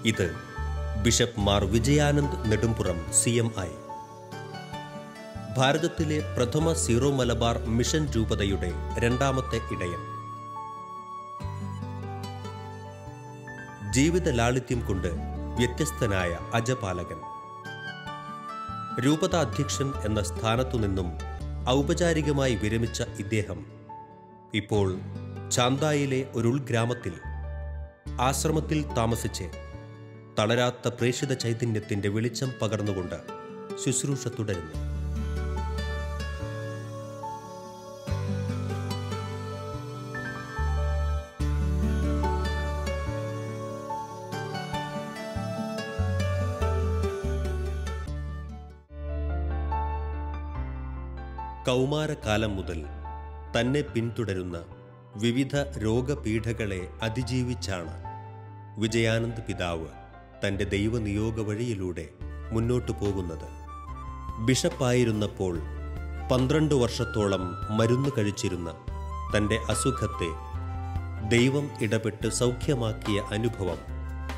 ഇത് bishop Mar Vijayanand നെടുംപുറം CMI. ഭാരതത്തിലെ പ്രഥമ സീറോ മലബാർ മിഷൻ രൂപതയുടെ രണ്ടാമത്തെ ഇടയൻ. ജീവിത ലാളിത്യം കൊണ്ട് വ്യത്യസ്തനായ അജപാലകൻ. രൂപത അധ്യക്ഷൻ എന്ന സ്ഥാനത്തു നിന്നും ഔപചാരികമായി വിരമിച്ച ഇദ്ദേഹം ഇപ്പോൾ ചാന്തായിലെ ഒരു ഉൾഗ്രാമത്തിൽ ആശ്രമത്തിൽ താമസിച്ച് തളരാത്ത പ്രേഷിത ചൈതന്യത്തിന്റെ വെളിച്ചം പകർന്നുകൊണ്ട് ശുശ്രൂഷ തുടരുന്നു. കൗമാരകാലം മുതൽ തന്നെ പിന്തുടരുന്ന വിവിധ രോഗപീഠകളെ അതിജീവിച്ചാണ് വിജയാനന്ദ് പിതാവ് തൻ്റെ ദൈവനിയോഗ വഴിയിലൂടെ മുന്നോട്ടു പോകുന്നത്. ബിഷപ്പായിരുന്നപ്പോൾ 12 വർഷത്തോളം മരുന്ന് കഴിച്ചിരുന്ന തൻ്റെ അസുഖത്തെ ദൈവം ഇടപെട്ട് സൗഖ്യമാക്കിയ അനുഭവം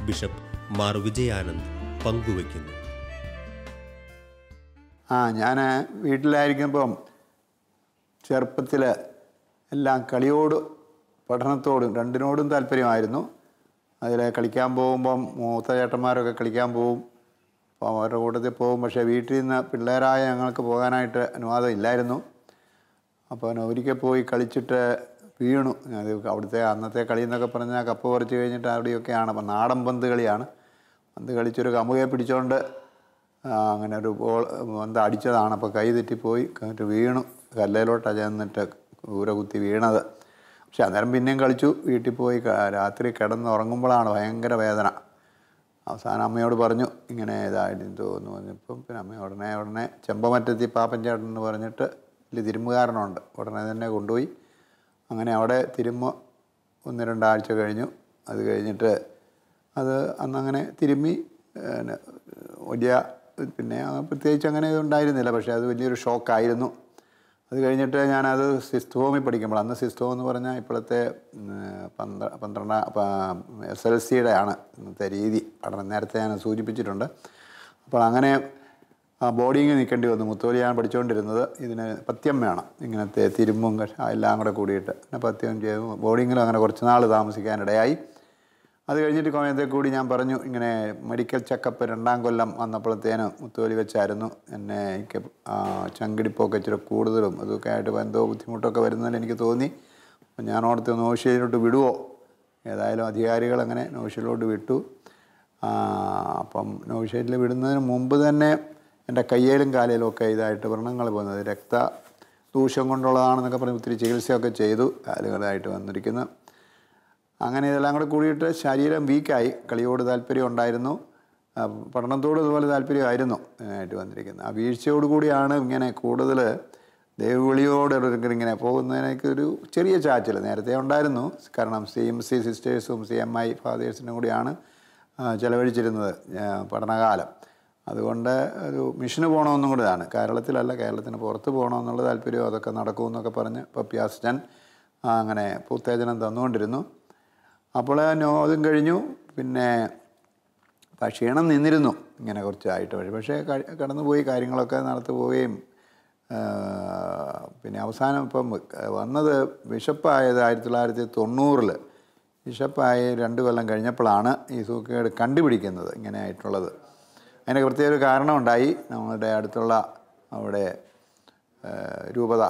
ബിഷപ്പ് മാർ വിജയാനന്ദ് പങ്കുവയ്ക്കുന്നു. ഞാൻ വീട്ടിലായിരിക്കുമ്പം ചെറുപ്പത്തിൽ എല്ലാം കളിയോട് പഠനത്തോടും രണ്ടിനോടും താല്പര്യമായിരുന്നു. അതിൽ കളിക്കാൻ പോകുമ്പം മൂത്ത ചേട്ടന്മാരൊക്കെ കളിക്കാൻ പോവും. അപ്പോൾ അവരുടെ കൂട്ടത്തിൽ പോകും. പക്ഷേ വീട്ടിൽ നിന്ന് പിള്ളേരായ ഞങ്ങൾക്ക് പോകാനായിട്ട് അനുവാദം ഇല്ലായിരുന്നു. അപ്പോൾ ഒരിക്കൽ പോയി കളിച്ചിട്ട് വീണു. അത് അവിടുത്തെ അന്നത്തെ കളി എന്നൊക്കെ പറഞ്ഞാൽ കപ്പ് പറിച്ച് കഴിഞ്ഞിട്ട് അവിടെയൊക്കെയാണ്. അപ്പം നാടൻ പന്ത് കളിയാണ്. പന്ത് കളിച്ചൊരു കമുകയെ പിടിച്ചുകൊണ്ട് അങ്ങനെ ഒരു ബോൾ പന്ത് അടിച്ചതാണ്. അപ്പോൾ കൈ തെറ്റിപ്പോയി വീണു. കല്ലയിലോട്ടാണ് ചെന്നിട്ട് ഊര കുത്തി വീണത്. പക്ഷെ അന്നേരം പിന്നെയും കളിച്ചു. വീട്ടിൽ പോയി രാത്രി കിടന്നുറങ്ങുമ്പോഴാണ് ഭയങ്കര വേദന. അവസാനം അമ്മയോട് പറഞ്ഞു ഇങ്ങനെ ഇതായിട്ട് തോന്നുന്നു പറഞ്ഞപ്പം പിന്നെ അമ്മ ഉടനെ ചെമ്പമറ്റത്തി പാപ്പൻ ചേട്ടൻ എന്ന് പറഞ്ഞിട്ട് വലിയ തിരുമ്പുകാരനുണ്ട്. ഉടനെ തന്നെ കൊണ്ടുപോയി. അങ്ങനെ അവിടെ തിരുമ്മ 1-2 ആഴ്ച കഴിഞ്ഞു. അത് കഴിഞ്ഞിട്ട് അന്നങ്ങനെ തിരുമ്മി വലിയ പിന്നെ പ്രത്യേകിച്ച് അങ്ങനെ ഇതുണ്ടായിരുന്നില്ല. പക്ഷേ അത് വലിയൊരു ഷോക്കായിരുന്നു. അത് കഴിഞ്ഞിട്ട് ഞാനത് സിസ്റ്റോമിൽ പഠിക്കുമ്പോൾ, അന്ന് സിസ്റ്റോം എന്ന് പറഞ്ഞാൽ ഇപ്പോഴത്തെ 12 SLCയുടെ ആണ് ഇന്നത്തെ രീതി പഠനം. നേരത്തെ ഞാൻ സൂചിപ്പിച്ചിട്ടുണ്ട്. അപ്പോൾ അങ്ങനെ ബോർഡിങ് നിൽക്കേണ്ടി വന്നു. മുത്തോലിയാണ് പഠിച്ചുകൊണ്ടിരുന്നത്. ഇതിന് പഥ്യം വേണം, ഇങ്ങനത്തെ തിരുമ്പും എല്ലാം കൂടെ കൂടിയിട്ട് പിന്നെ പഥ്യം ചെയ്തു. ബോർഡിങ്ങിലും അങ്ങനെ കുറച്ച് നാൾ താമസിക്കാനിടയായി. അത് കഴിഞ്ഞിട്ട് കോയത്തെ കൂടി ഞാൻ പറഞ്ഞു ഇങ്ങനെ മെഡിക്കൽ ചെക്കപ്പ് 2ാം കൊല്ലം വന്നപ്പോഴത്തേനും മുത്തോലി വെച്ചായിരുന്നു. എന്നെ എനിക്ക് ചങ്കിടിപ്പൊക്കെ ഇച്ചിരി കൂടുതലും അതൊക്കെ ആയിട്ട് എന്തോ ബുദ്ധിമുട്ടൊക്കെ വരുന്നതിൽ എനിക്ക് തോന്നി. അപ്പം ഞാൻ ഓർത്ത് നോഷ്യയിലോട്ട് വിടുവോ. ഏതായാലും അധികാരികൾ അങ്ങനെ നോഷ്യയിലോട്ട് വിട്ടു. അപ്പം നോഷ്യയിൽ വിടുന്നതിന് മുമ്പ് തന്നെ എൻ്റെ കയ്യിലും കാലിലും ഒക്കെ ഇതായിട്ട് വ്രണങ്ങൾ പോകുന്നത് രക്തദൂഷ്യം കൊണ്ടുള്ളതാണെന്നൊക്കെ പറഞ്ഞ് ഒത്തിരി ചികിത്സയൊക്കെ ചെയ്തു. കാലുകളായിട്ട് വന്നിരിക്കുന്നു. അങ്ങനെ ഇതെല്ലാം കൂടെ കൂടിയിട്ട് ശരീരം വീക്കായി. കളിയോട് താല്പര്യം ഉണ്ടായിരുന്നു, പഠനത്തോട് ഇതുപോലെ താല്പര്യമായിരുന്നു ആയിട്ട് വന്നിരിക്കുന്നത്. ആ വീഴ്ചയോടുകൂടിയാണ് ഇങ്ങനെ കൂടുതൽ ദൈവവിളിയോട് ഇങ്ങനെ പോകുന്നതിനൊക്കെ ഒരു ചെറിയ ചാച്ചിൽ നേരത്തെ ഉണ്ടായിരുന്നു. കാരണം CMC സിസ്റ്റേഴ്സും CMI ഫാദേഴ്സിനും കൂടിയാണ് ചിലവഴിച്ചിരുന്നത് പഠനകാലം. അതുകൊണ്ട് ഒരു മിഷന് പോകണമെന്നും കൂടിയാണ്. കേരളത്തിലല്ല, കേരളത്തിന് പുറത്ത് പോകണമെന്നുള്ള താല്പര്യം. അതൊക്കെ നടക്കുമെന്നൊക്കെ പറഞ്ഞ് പപ്പ്യാസ്റ്റൻ അങ്ങനെ ഉത്തേജനം തന്നുകൊണ്ടിരുന്നു. അപ്പോൾ അതും കഴിഞ്ഞു. പിന്നെ ക്ഷീണം നിന്നിരുന്നു ഇങ്ങനെ കുറച്ചായിട്ട്. പക്ഷേ കടന്നുപോയി, കാര്യങ്ങളൊക്കെ നടത്തു പോവുകയും പിന്നെ അവസാനം ഇപ്പം വന്നത് ബിഷപ്പായത് 1990 ബിഷപ്പായി 2 കൊല്ലം കഴിഞ്ഞപ്പോഴാണ് ഈ സൂക്കേട് കണ്ടുപിടിക്കുന്നത് ഇങ്ങനെ ആയിട്ടുള്ളത്. അതിന് പ്രത്യേക ഒരു കാരണമുണ്ടായി. നമ്മുടെ അടുത്തുള്ള അവിടെ രൂപത,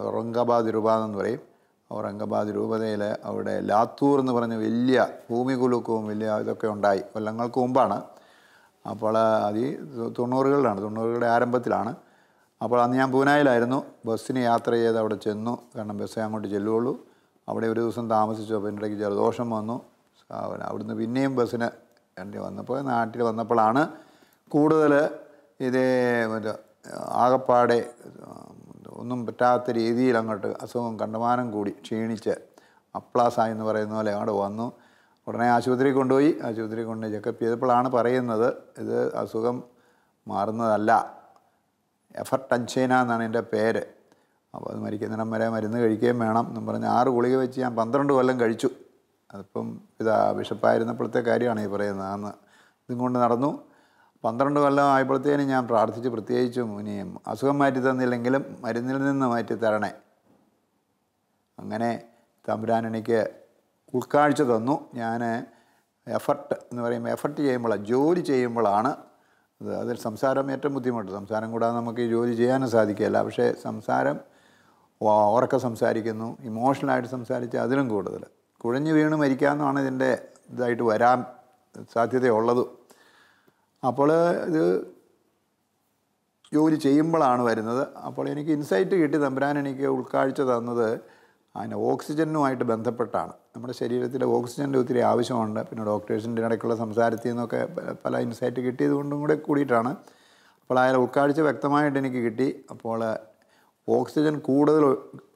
ഔറംഗാബാദ് രൂപത എന്ന് പറയും. ഔറംഗാബാദ് രൂപതയിൽ അവിടെ ലാത്തൂർ എന്ന് പറഞ്ഞ വലിയ ഭൂമികുലുക്കവും വലിയ ഇതൊക്കെ ഉണ്ടായി. കൊല്ലങ്ങൾക്ക് മുമ്പാണ്. അപ്പോൾ അത് 90കളുടെ ആരംഭത്തിലാണ്. അപ്പോൾ അന്ന് ഞാൻ പൂനായിലായിരുന്നു. ബസ്സിന് യാത്ര ചെയ്ത് അവിടെ ചെന്നു. കാരണം ബസ്സേ അങ്ങോട്ട് ചെല്ലുകയുള്ളൂ. അവിടെ ഒരു ദിവസം താമസിച്ചു. അപ്പോൾ എൻ്റെ ഇടയ്ക്ക് ജലദോഷം വന്നു. അവിടുന്ന് പിന്നെയും ബസ്സിന് വന്നപ്പോൾ നാട്ടിൽ വന്നപ്പോഴാണ് കൂടുതൽ ഇതേ ആകപ്പാടെ ഒന്നും പറ്റാത്ത രീതിയിൽ അങ്ങോട്ട് അസുഖം കണ്ടമാനം കൂടി ക്ഷീണിച്ച് അപ്ലാസായി എന്ന് പറയുന്ന പോലെ അങ്ങോട്ട് വന്നു. ഉടനെ ആശുപത്രി കൊണ്ടുപോയി. ആശുപത്രി കൊണ്ട് ചെക്കപ്പ് ചെയ്തപ്പോഴാണ് പറയുന്നത് ഇത് അസുഖം മാറുന്നതല്ല, എഫർട്ട് അഞ്ചൈന എന്നാണ് എൻ്റെ പേര്. അപ്പോൾ അത് മരിക്കുന്നിടം വരെ മരുന്ന് കഴിക്കുകയും വേണം എന്നും പറഞ്ഞ് 6 ഗുളിക വെച്ച് ഞാൻ 12 കൊല്ലം കഴിച്ചു. അതിപ്പം ബിഷപ്പായിരുന്നപ്പോഴത്തെ കാര്യമാണ് ഈ പറയുന്നത്. അന്ന് ഇതും കൊണ്ട് നടന്നു. 12 കൊല്ലം ആയപ്പോഴത്തേനും ഞാൻ പ്രാർത്ഥിച്ച്, പ്രത്യേകിച്ചും ഇനിയും അസുഖം മാറ്റി തന്നില്ലെങ്കിലും മരുന്നിൽ നിന്ന് മാറ്റി തരണേ. അങ്ങനെ തമ്പുരാൻ എനിക്ക് ഉൾക്കാഴ്ച തന്നു. ഞാൻ എഫർട്ട് എന്ന് പറയുമ്പോൾ എഫർട്ട് ചെയ്യുമ്പോഴാണ്, ജോലി ചെയ്യുമ്പോഴാണ് അതിൽ സംസാരം ഏറ്റവും ബുദ്ധിമുട്ട്. സംസാരം കൂടാതെ നമുക്ക് ഈ ജോലി ചെയ്യാനും സാധിക്കില്ല. പക്ഷേ സംസാരം ഉറക്കെ സംസാരിക്കുന്നു, ഇമോഷണലായിട്ട് സംസാരിച്ച് അതിലും കൂടുതൽ കുഴഞ്ഞു വീണ് മരിക്കാമെന്നാണ് ഇതിൻ്റെ ഇതായിട്ട് വരാൻ സാധ്യതയുള്ളത്. അപ്പോൾ ഇത് ജോലി ചെയ്യുമ്പോഴാണ് വരുന്നത്. അപ്പോൾ എനിക്ക് ഇൻസൈറ്റ് കിട്ടി. തമ്പുരാൻ എനിക്ക് ഉൾക്കാഴ്ച തന്നത് അതിന് ഓക്സിജനുമായിട്ട് ബന്ധപ്പെട്ടാണ്. നമ്മുടെ ശരീരത്തിൽ ഓക്സിജൻ്റെ ഒത്തിരി ആവശ്യമുണ്ട്. പിന്നെ ഡോക്ടേഴ്സിൻ്റെ ഇടയ്ക്കുള്ള സംസാരത്തിൽ നിന്നൊക്കെ പല ഇൻസൈറ്റ് കിട്ടിയത് കൊണ്ടും കൂടെ കൂടിയിട്ടാണ്. അപ്പോൾ അതിൽ ഉൾക്കാഴ്ച വ്യക്തമായിട്ട് എനിക്ക് കിട്ടി. അപ്പോൾ ഓക്സിജൻ കൂടുതൽ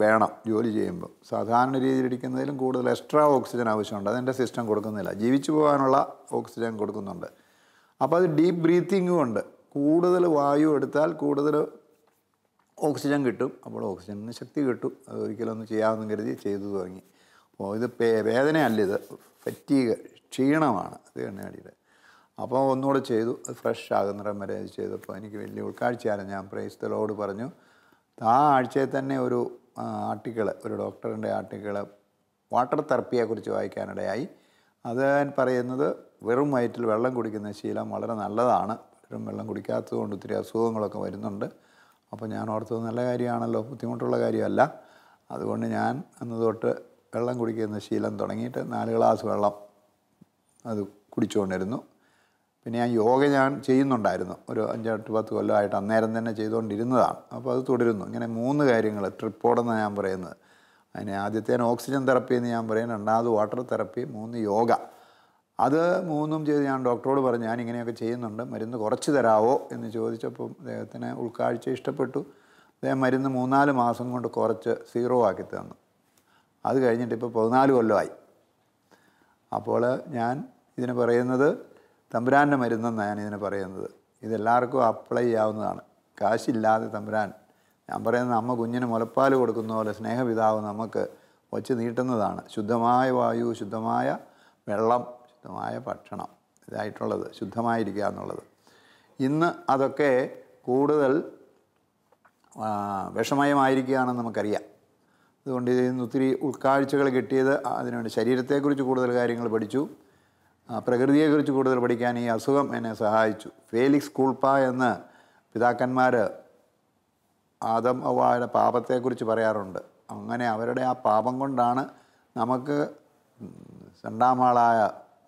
വേണം ജോലി ചെയ്യുമ്പോൾ. സാധാരണ രീതിയിലിരിക്കുന്നതിലും കൂടുതൽ എക്സ്ട്രാ ഓക്സിജൻ ആവശ്യമുണ്ട്. അതെൻ്റെ സിസ്റ്റം കൊടുക്കുന്നില്ല. ജീവിച്ചു പോകാനുള്ള ഓക്സിജൻ കൊടുക്കുന്നുണ്ട്. അപ്പോൾ അത് ഡീപ്പ് ബ്രീത്തിങ്ങും ഉണ്ട്. കൂടുതൽ വായു എടുത്താൽ കൂടുതൽ ഓക്സിജൻ കിട്ടും. അപ്പോൾ ഓക്സിജന് ശക്തി കിട്ടും. അത് ഒരിക്കലൊന്ന് ചെയ്യാമെന്ന് കരുതി ചെയ്തു തുടങ്ങി. അപ്പോൾ ഇത് വേദനയല്ല, ഇത് ഫറ്റീഗ്, ക്ഷീണമാണ് അത് കണ്ണാടിയുടെ. അപ്പോൾ ഒന്നുകൂടെ ചെയ്തു. അത് ഫ്രഷ് ആകുന്നിടം വരെ അത് ചെയ്തപ്പോൾ എനിക്ക് വലിയ ഉൾക്കാഴ്ചയാണ്. ഞാൻ പ്രൈസ് ദി ലോർഡ് പറഞ്ഞു. ആ ആഴ്ചയിൽ തന്നെ ഒരു ആർട്ടിക്കിൾ, ഒരു ഡോക്ടറിൻ്റെ ആർട്ടിക്കിൾ വാട്ടർ തെറപ്പിയെക്കുറിച്ച് വായിക്കാനിടയായി. അത് പറയുന്നത് വെറും വയറ്റിൽ വെള്ളം കുടിക്കുന്ന ശീലം വളരെ നല്ലതാണ്. പലരും വെള്ളം കുടിക്കാത്തത് കൊണ്ട് ഒത്തിരി അസുഖങ്ങളൊക്കെ വരുന്നുണ്ട്. അപ്പോൾ ഞാൻ ഓർത്തത് നല്ല കാര്യമാണല്ലോ, ബുദ്ധിമുട്ടുള്ള കാര്യമല്ല. അതുകൊണ്ട് ഞാൻ അന്ന് തൊട്ട് വെള്ളം കുടിക്കുന്ന ശീലം തുടങ്ങിയിട്ട് 4 ഗ്ലാസ് വെള്ളം അത് കുടിച്ചുകൊണ്ടിരുന്നു. പിന്നെ ഞാൻ ചെയ്യുന്നുണ്ടായിരുന്നു. ഒരു 5-10 കൊല്ലമായിട്ട് അന്നേരം തന്നെ ചെയ്തുകൊണ്ടിരുന്നതാണ്. അപ്പോൾ അത് തുടരുന്നു. ഇങ്ങനെ 3 കാര്യങ്ങൾ ട്രിപ്പോടെന്നാണ് ഞാൻ പറയുന്നത്. അതിന് ആദ്യത്തേന് ഓക്സിജൻ തെറപ്പി എന്ന് ഞാൻ പറയും, രണ്ടാമത് വാട്ടർ തെറപ്പി, 3 യോഗ. അത് 3ഉം ചെയ്ത് ഞാൻ ഡോക്ടറോട് പറഞ്ഞു ഞാനിങ്ങനെയൊക്കെ ചെയ്യുന്നുണ്ട്, മരുന്ന് കുറച്ച് തരാമോ എന്ന് ചോദിച്ചപ്പം അദ്ദേഹത്തിന് ഉൾക്കാഴ്ച ഇഷ്ടപ്പെട്ടു. അദ്ദേഹം മരുന്ന് 3-4 മാസം കൊണ്ട് കുറച്ച് 0 ആക്കി തന്നു. അത് കഴിഞ്ഞിട്ട് ഇപ്പോൾ 14 കൊല്ലമായി. അപ്പോൾ ഞാൻ ഇതിന് പറയുന്നത് തമ്പുരാൻ്റെ മരുന്നെന്നാണ് ഞാനിതിന് പറയുന്നത്. ഇതെല്ലാവർക്കും അപ്ലൈ ചെയ്യാവുന്നതാണ്. കാശില്ലാതെ തമ്പുരാൻ, ഞാൻ പറയുന്നത് അമ്മ കുഞ്ഞിന് മുലപ്പാൽ കൊടുക്കുന്ന പോലെ സ്നേഹപിതാവ് നമുക്ക് വച്ച് നീട്ടുന്നതാണ്. ശുദ്ധമായ വായു, ശുദ്ധമായ വെള്ളം, ശുദ്ധമായ ഭക്ഷണം, ഇതായിട്ടുള്ളത് ശുദ്ധമായിരിക്കുക എന്നുള്ളത്. ഇന്ന് അതൊക്കെ കൂടുതൽ വിഷമയമായിരിക്കുകയാണെന്ന് നമുക്കറിയാം. അതുകൊണ്ട് ഇതിൽ നിന്ന് ഒത്തിരി ഉൾക്കാഴ്ചകൾ കിട്ടിയത് അതിനുവേണ്ടി. ശരീരത്തെക്കുറിച്ച് കൂടുതൽ കാര്യങ്ങൾ പഠിച്ചു, പ്രകൃതിയെക്കുറിച്ച് കൂടുതൽ പഠിക്കാൻ ഈ അസുഖം എന്നെ സഹായിച്ചു. ഫേലിക്സ് കൂൾപ്പ എന്ന് പിതാക്കന്മാർ ആദം ഹവ്വയുടെ പാപത്തെക്കുറിച്ച് പറയാറുണ്ട്. അങ്ങനെ അവരുടെ ആ പാപം കൊണ്ടാണ് നമുക്ക് രണ്ടാമാളായ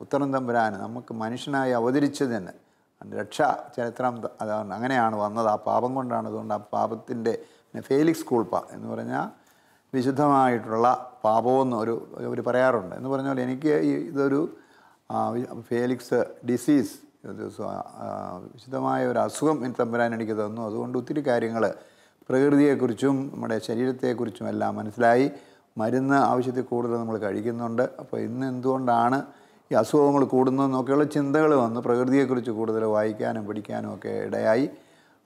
ഉത്തരം തമ്പുരാൻ നമുക്ക് മനുഷ്യനായി അവതരിച്ചതിന് രക്ഷാ ചരിത്രം അതാണ്, അങ്ങനെയാണ് വന്നത്. ആ പാപം കൊണ്ടാണ്. അതുകൊണ്ട് ആ പാപത്തിൻ്റെ ഫേലിക്സ് കൂൾപ്പ എന്ന് പറഞ്ഞാൽ വിശുദ്ധമായിട്ടുള്ള പാപമെന്ന് ഒരു പറയാറുണ്ട്. എന്ന് പറഞ്ഞാൽ എനിക്ക് ഇതൊരു ഫേലിക്സ് ഡിസീസ്, വിശുദ്ധമായ ഒരു അസുഖം തമ്പുരാൻ എനിക്ക് തന്നു. അതുകൊണ്ട് ഒത്തിരി കാര്യങ്ങൾ പ്രകൃതിയെക്കുറിച്ചും നമ്മുടെ ശരീരത്തെക്കുറിച്ചും എല്ലാം മനസ്സിലായി. മരുന്ന് ആവശ്യത്തിൽ കൂടുതൽ നമ്മൾ കഴിക്കുന്നുണ്ട്. അപ്പോൾ ഇന്ന് എന്തുകൊണ്ടാണ് ഈ അസുഖങ്ങൾ കൂടുന്നതെന്നൊക്കെയുള്ള ചിന്തകൾ വന്ന് പ്രകൃതിയെക്കുറിച്ച് കൂടുതൽ വായിക്കാനും പഠിക്കാനും ഒക്കെ ഇടയായി.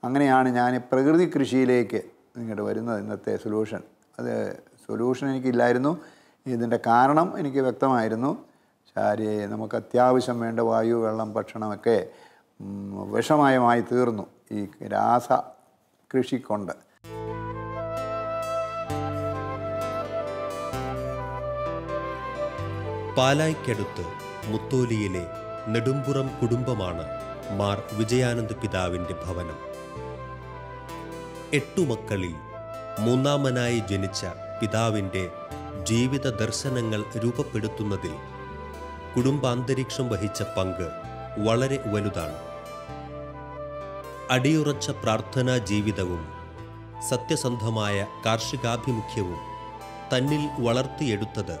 അങ്ങനെയാണ് ഞാൻ പ്രകൃതി കൃഷിയിലേക്ക് ഇങ്ങോട്ട് വരുന്നത്. ഇന്നത്തെ സൊല്യൂഷൻ എനിക്കില്ലായിരുന്നു. ഇതിൻ്റെ കാരണം എനിക്ക് വ്യക്തമായിരുന്നു. നമുക്ക് അത്യാവശ്യം വേണ്ട വായു, വെള്ളം, ഭക്ഷണമൊക്കെ വിഷമയമായി തീർന്നു ഈ രാസ കൃഷി കൊണ്ട്. പാലായ്ക്കടുത്ത് മുത്തോലിയിലെ നെടുമ്പുറം കുടുംബമാണ് മാർ വിജയാനന്ദ് പിതാവിൻ്റെ ഭവനം. 8 മക്കളിൽ 3ാമനായി ജനിച്ച പിതാവിൻ്റെ ജീവിത ദർശനങ്ങൾ രൂപപ്പെടുത്തുന്നതിൽ കുടുംബാന്തരീക്ഷം വഹിച്ച പങ്ക് വളരെ വലുതാണ്. അടിയുറച്ച പ്രാർത്ഥനാ ജീവിതവും സത്യസന്ധമായ കാർഷികാഭിമുഖ്യവും തന്നിൽ വളർത്തിയെടുത്തത്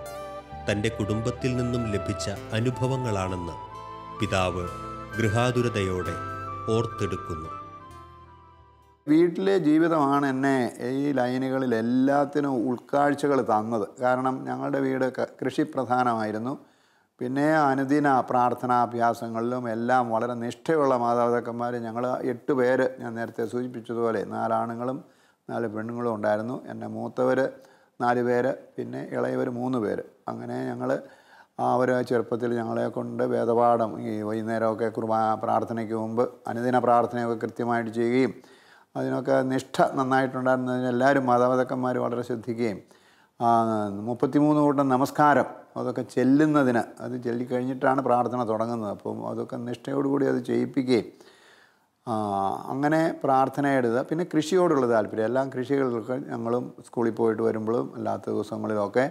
തൻ്റെ കുടുംബത്തിൽ നിന്നും ലഭിച്ച അനുഭവങ്ങളാണെന്ന് പിതാവ് ഗൃഹാതുരതയോടെ ഓർത്തെടുക്കുന്നു. വീട്ടിലെ ജീവിതമാണ് എന്നെ ഈ ലൈനുകളിൽ എല്ലാത്തിനും ഉൾക്കാഴ്ചകൾ തന്നത്. കാരണം ഞങ്ങളുടെ വീട് കൃഷിപ്രധാനമായിരുന്നു. പിന്നെ അനുദിന പ്രാർത്ഥനാഭ്യാസങ്ങളിലും എല്ലാം വളരെ നിഷ്ഠയുള്ള മാതാപിതാക്കന്മാർ. ഞങ്ങൾ 8 പേര്, ഞാൻ നേരത്തെ സൂചിപ്പിച്ചതുപോലെ 4 ആണുങ്ങളും 4 പെണ്ണുങ്ങളും ഉണ്ടായിരുന്നു. എൻ്റെ മൂത്തവർ 4 പേര്, പിന്നെ ഇളയവർ 3 പേര്. അങ്ങനെ ഞങ്ങൾ അവർ ചെറുപ്പത്തിൽ ഞങ്ങളെ കൊണ്ട് വേദപാഠം ഈ വൈകുന്നേരമൊക്കെ പ്രാർത്ഥനയ്ക്ക് മുമ്പ് അനുദിന പ്രാർത്ഥനയൊക്കെ കൃത്യമായിട്ട് ചെയ്യുകയും അതിനൊക്കെ നിഷ്ഠ നന്നായിട്ടുണ്ടായിരുന്നതിന് എല്ലാവരും മാതാപിതാക്കന്മാർ വളരെ ശ്രദ്ധിക്കുകയും 33 കൂട്ടം നമസ്കാരം അതൊക്കെ ചെല്ലുന്നതിന് അത് ചൊല്ലിക്കഴിഞ്ഞിട്ടാണ് പ്രാർത്ഥന തുടങ്ങുന്നത്. അപ്പം അതൊക്കെ നിഷ്ഠയോടുകൂടി അത് ചെയ്യിപ്പിക്കുകയും അങ്ങനെ പ്രാർത്ഥന എഴുതുക. പിന്നെ കൃഷിയോടുള്ള താല്പര്യം, എല്ലാം കൃഷികളൊക്കെ ഞങ്ങളും സ്കൂളിൽ പോയിട്ട് വരുമ്പോഴും അല്ലാത്ത ദിവസങ്ങളിലൊക്കെ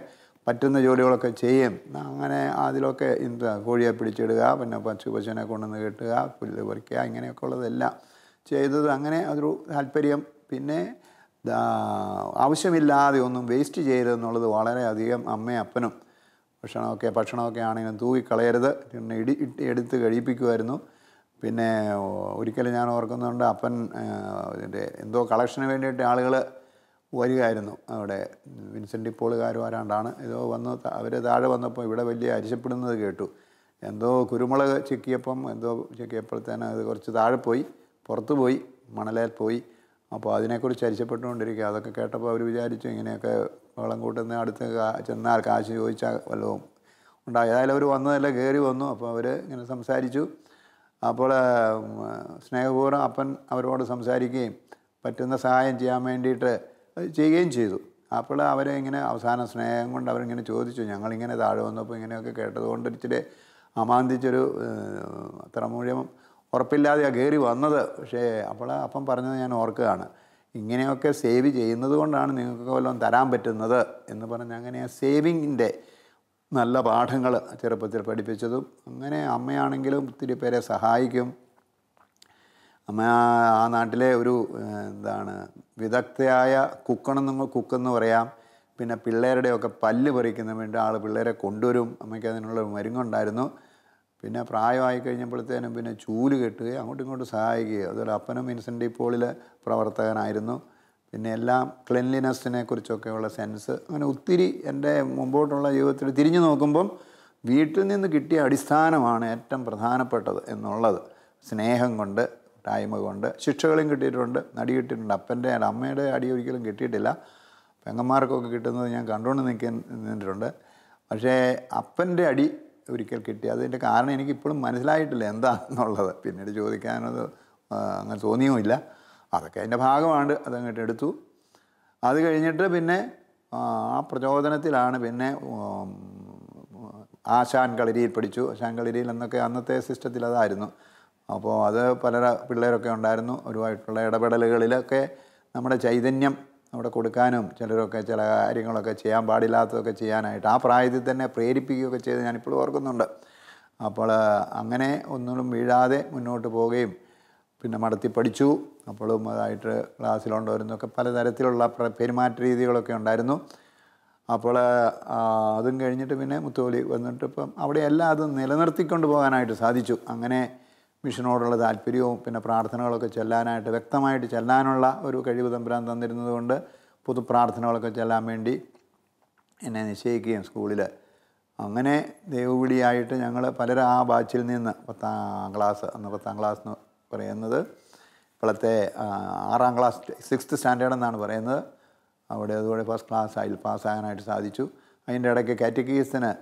പറ്റുന്ന ജോലികളൊക്കെ ചെയ്യും. അങ്ങനെ അതിലൊക്കെ കോഴിയെ പിടിച്ചിടുക, പിന്നെ പശുവിനെ കൊണ്ടുവന്ന് കെട്ടുക, പുല്ല് പറിക്കുക, ഇങ്ങനെയൊക്കെ ഉള്ളതെല്ലാം ചെയ്തത്. അങ്ങനെ അതൊരു താല്പര്യം. പിന്നെ ആവശ്യമില്ലാതെ ഒന്നും വേസ്റ്റ് ചെയ്യരുതെന്നുള്ളത് വളരെയധികം അമ്മയും അപ്പനും ഭക്ഷണമൊക്കെ ആണെങ്കിലും തൂവിക്കളയരുത്, പിന്നെ എടുത്ത് കഴിപ്പിക്കുമായിരുന്നു. പിന്നെ ഒരിക്കലും ഞാൻ ഓർക്കുന്നുണ്ട്, അപ്പൻ ഇതിൻ്റെ എന്തോ കളക്ഷന് വേണ്ടിയിട്ട് ആളുകൾ വരികയായിരുന്നു. അവിടെ വിൻസെൻ്റ് പോളുകാരും ആരാണ്ടാണ് ഏതോ വന്ന് അവർ താഴെ വന്നപ്പോൾ ഇവിടെ വലിയ അരിശപ്പെടുന്നത് കേട്ടു. എന്തോ കുരുമുളക് ചെക്കിയപ്പോഴത്തേന് അത് കുറച്ച് താഴെ പോയി, പുറത്ത് പോയി, മണലേൽ പോയി. അപ്പോൾ അതിനെക്കുറിച്ച് അരിശപ്പെട്ടുകൊണ്ടിരിക്കുക. അതൊക്കെ കേട്ടപ്പോൾ അവർ വിചാരിച്ചു ഇങ്ങനെയൊക്കെ വെള്ളം കൂട്ടുന്ന അടുത്ത് ചെന്നാൽ കാശ് ചോദിച്ചാൽ വല്ലതും ഉണ്ടായി. ഏതായാലും അവർ വന്നതല്ല, കയറി വന്നു. അപ്പോൾ അവർ ഇങ്ങനെ സംസാരിച്ചു. അപ്പോൾ സ്നേഹപൂർവ്വം അപ്പൻ അവരോട് സംസാരിക്കുകയും പറ്റുന്ന സഹായം ചെയ്യാൻ വേണ്ടിയിട്ട് ചെയ്യുകയും ചെയ്തു. അപ്പോൾ അവരെ ഇങ്ങനെ അവസാനം സ്നേഹം കൊണ്ട് അവരിങ്ങനെ ചോദിച്ചു, ഞങ്ങളിങ്ങനെ താഴെ വന്നപ്പോൾ ഇങ്ങനെയൊക്കെ കേട്ടതുകൊണ്ട് ഇച്ചിരി അമാന്തിച്ചൊരു അത്ര മുഴുവൻ ഉറപ്പില്ലാതെയാണ് കയറി വന്നത്. പക്ഷേ അപ്പോൾ അപ്പം പറഞ്ഞത് ഞാൻ ഓർക്കുകയാണ്, ഇങ്ങനെയൊക്കെ സേവ് ചെയ്യുന്നത് കൊണ്ടാണ് നിങ്ങൾക്ക് വല്ലതും തരാൻ പറ്റുന്നത് എന്ന് പറഞ്ഞ് അങ്ങനെ ആ സേവിങ്ങിൻ്റെ നല്ല പാഠങ്ങൾ ചെറുപ്പത്തിൽ പഠിപ്പിച്ചതും. അങ്ങനെ അമ്മയാണെങ്കിലും ഒത്തിരി പേരെ സഹായിക്കും. അമ്മ ആ നാട്ടിലെ ഒരു വിദഗ്ധയായ കുക്കെന്ന് പറയാം. പിന്നെ പിള്ളേരുടെയൊക്കെ പല്ല് പറിക്കുന്നതിന് വേണ്ടി പിള്ളേരെ കൊണ്ടുവരും. അമ്മയ്ക്ക് അതിനുള്ള മരുന്നുണ്ടായിരുന്നു. പിന്നെ പ്രായമായി കഴിഞ്ഞപ്പോഴത്തേനും പിന്നെ ചൂല് കെട്ടുകയും അങ്ങോട്ടും ഇങ്ങോട്ടും സഹായിക്കുകയും. അതുപോലെ അപ്പനും വിൻസെൻ്റ് പോളിൽ പ്രവർത്തകനായിരുന്നു. പിന്നെ എല്ലാം ക്ലെൻലിനെസ്സിനെ കുറിച്ചൊക്കെയുള്ള സെൻസ്, അങ്ങനെ ഒത്തിരി എൻ്റെ മുമ്പോട്ടുള്ള ജീവിതത്തിൽ തിരിഞ്ഞു നോക്കുമ്പം വീട്ടിൽ നിന്ന് കിട്ടിയ അടിസ്ഥാനമാണ് ഏറ്റവും പ്രധാനപ്പെട്ടത് എന്നുള്ളത്. സ്നേഹം കൊണ്ട്, ടൈമ് കൊണ്ട്, ശിക്ഷകളും കിട്ടിയിട്ടുണ്ട്, നടി കിട്ടിയിട്ടുണ്ട്. അമ്മയുടെ അടി ഒരിക്കലും കിട്ടിയിട്ടില്ല. പെങ്ങന്മാർക്കൊക്കെ കിട്ടുന്നത് ഞാൻ കണ്ടുകൊണ്ട് നിന്നിട്ടുണ്ട്. പക്ഷേ അപ്പൻ്റെ അടി ഒരിക്കൽ കിട്ടി. അതിൻ്റെ കാരണം എനിക്കിപ്പോഴും മനസ്സിലായിട്ടില്ല എന്താണെന്നുള്ളത്. പിന്നീട് ചോദിക്കാനത് അങ്ങനെ തോന്നിയുമില്ല. അതൊക്കെ അതിൻ്റെ ഭാഗമാണ്. അതങ്ങോട്ട് എടുത്തു. അത് കഴിഞ്ഞിട്ട് പിന്നെ ആ പ്രചോദനത്തിലാണ് പിന്നെ ആശാൻ കളരിയിൽ പഠിച്ചു. ആശാൻ കളരിയിൽ എന്നൊക്കെ അന്നത്തെ സിസ്റ്റത്തിൽ അതായിരുന്നു. അപ്പോൾ അത് പിള്ളേരൊക്കെ ഉണ്ടായിരുന്നു. ഒരുമായിട്ടുള്ള ഇടപെടലുകളിലൊക്കെ നമ്മുടെ ചൈതന്യം അവിടെ കൊടുക്കാനും ചിലരൊക്കെ ചില കാര്യങ്ങളൊക്കെ ചെയ്യാൻ പാടില്ലാത്തതൊക്കെ ചെയ്യാനായിട്ട് ആ പ്രായത്തിൽ തന്നെ പ്രേരിപ്പിക്കുകയൊക്കെ ചെയ്ത് ഞാനിപ്പോഴും ഓർക്കുന്നുണ്ട്. അപ്പോൾ അങ്ങനെ ഒന്നും വീഴാതെ മുന്നോട്ട് പോവുകയും പിന്നെ മടത്തി പഠിച്ചു. അപ്പോഴും അതായിട്ട് ക്ലാസ്സിലുണ്ടായിരുന്നൊക്കെ പലതരത്തിലുള്ള പെരുമാറ്റ രീതികളൊക്കെ ഉണ്ടായിരുന്നു. അപ്പോൾ അതും കഴിഞ്ഞിട്ട് പിന്നെ മുത്തോലി വന്നിട്ട് ഇപ്പം അവിടെയെല്ലാം അത് നിലനിർത്തിക്കൊണ്ട് പോകാനായിട്ട് സാധിച്ചു. അങ്ങനെ മിഷനോടുള്ള താല്പര്യവും പിന്നെ പ്രാർത്ഥനകളൊക്കെ ചെല്ലാനായിട്ട് വ്യക്തമായിട്ട് ചെല്ലാനുള്ള ഒരു കഴിവ് തമ്പുരാൻ തന്നിരുന്നത് കൊണ്ട് പൊതുപ്രാർത്ഥനകളൊക്കെ ചെല്ലാൻ വേണ്ടി എന്നെ നിശ്ചയിക്കുകയും സ്കൂളിൽ അങ്ങനെ ദൈവവിളിയായിട്ട് ഞങ്ങൾ പലരും ആ ബാച്ചിൽ നിന്ന് 10ാം ക്ലാസ്, അന്ന് 10ാം ക്ലാസ് എന്ന് പറയുന്നത് ഇപ്പോഴത്തെ 6ാം ക്ലാസ് 6th സ്റ്റാൻഡേർഡ് എന്നാണ് പറയുന്നത്. അവിടെ അതുപോലെ ഫസ്റ്റ് ക്ലാസ് അതിൽ പാസ്സാകാനായിട്ട് സാധിച്ചു. അതിൻ്റെ ഇടയ്ക്ക് കാറ്റഗീസിന്